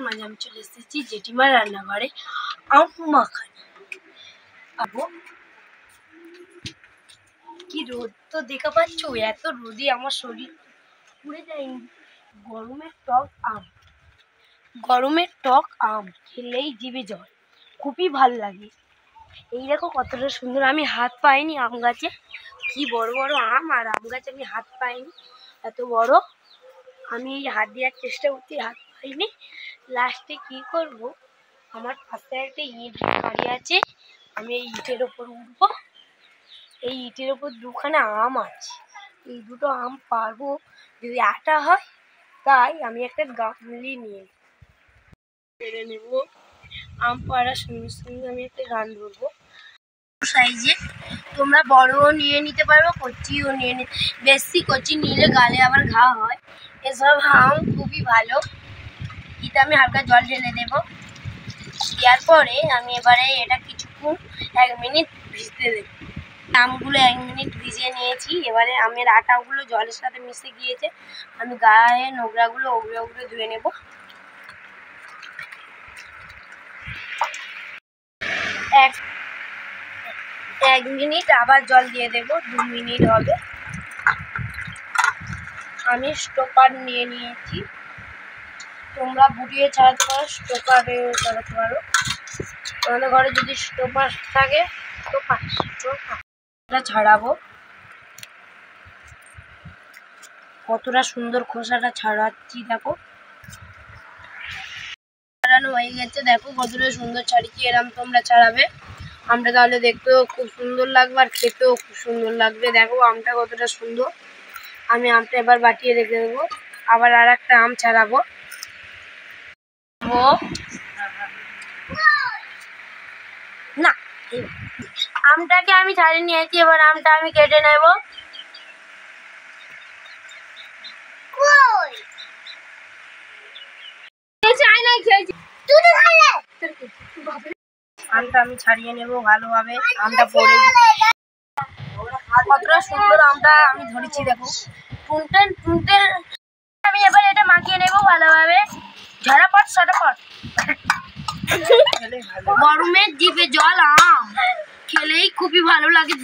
মাঝে আমি চলে এসেছি জেঠিমার রান্নাঘরে আম মাখানি। আবো কি রোদ তো দেখা পাচ্ছ, এত রোদে আমার শরীর পুড়ে যায়নি। গরমের টক আম খেলেই জিভে জল, খুবই ভাল লাগে। এই দেখো কতটা সুন্দর, আমি হাত পাইনি আম গাছে, কি বড় বড় আম, আর আম গাছে আমি হাত পাইনি এত বড়। আমি এই হাত দেওয়ার চেষ্টা করছি, হাত পাইনি। লাস্টে কি করব, আমার পাশে একটা ইট গাড়ি আছে, আমি এই ইটের ওপর উঠবো। এই ইটের ওপর দুখানা আম আছে, এই দুটো আম পারবো যদি আটা হয়। তাই আমি একটা গামলি নিয়ে পেরে নেব। আম পাড়ার সঙ্গে সঙ্গে আমি একটা গান ধরবো সাইজে। তোমরা বড়ও নিয়ে নিতে পারো, কচিও নিয়ে বেশি কচি নিলে গালে আবার ঘা হয়। এসব আম খুবই ভালো। এটা আমি হালকা জল ঢেলে দেবো। দেওয়ার পরে আমি এবারে এটা কিছুক্ষণ 1 মিনিট ভিজতে দেবো। আমগুলো 1 মিনিট ভিজিয়ে নিয়েছি। এবারে আমের আটাগুলো জলের সাথে মিশে গিয়েছে, আমি গায়ে নোংরাগুলো ওগুলো ধুয়ে নেব। এক মিনিট আবার জল দিয়ে দেবো, 2 মিনিট হবে। আমি স্টোপার নিয়ে নিয়েছি, তোমরা বুটিয়ে ছাড়াতে পারো, স্টোপারে ছাড়াতে পারো। তোমাদের ঘরে যদি স্টোপার থাকে স্টোপারটা ছাড়াবো। কতটা সুন্দর খোসাটা ছাড়াচ্ছি দেখো। ছাড়ানো হয়ে গেছে, দেখো কতটা সুন্দর ছাড়িয়েছি। এরম তোমরা ছাড়াবে, আমটা তাহলে দেখতেও খুব সুন্দর লাগবে আর খেতেও খুব সুন্দর লাগবে। দেখো আমটা কতটা সুন্দর। আমি আমটা এবার বাটিয়ে রেখে দেবো, আবার আর একটা আম ছাড়াবো। না, আমটাকে আমি ছাড়িয়ে নিয়েছি, এবার আমটা আমি কেটে নেব। আমটা আমি ছাড়িয়ে নেব ভালোভাবে। আমটা পড়ে কতটা সুন্দর আমটা আমি ধরেছি দেখো, টুনটে। আমি এবার এটা মাখিয়ে নেব ভালোভাবে। ঝটাপট গরমের জিভে জল, আম খেলেই খুবই ভালো লাগে।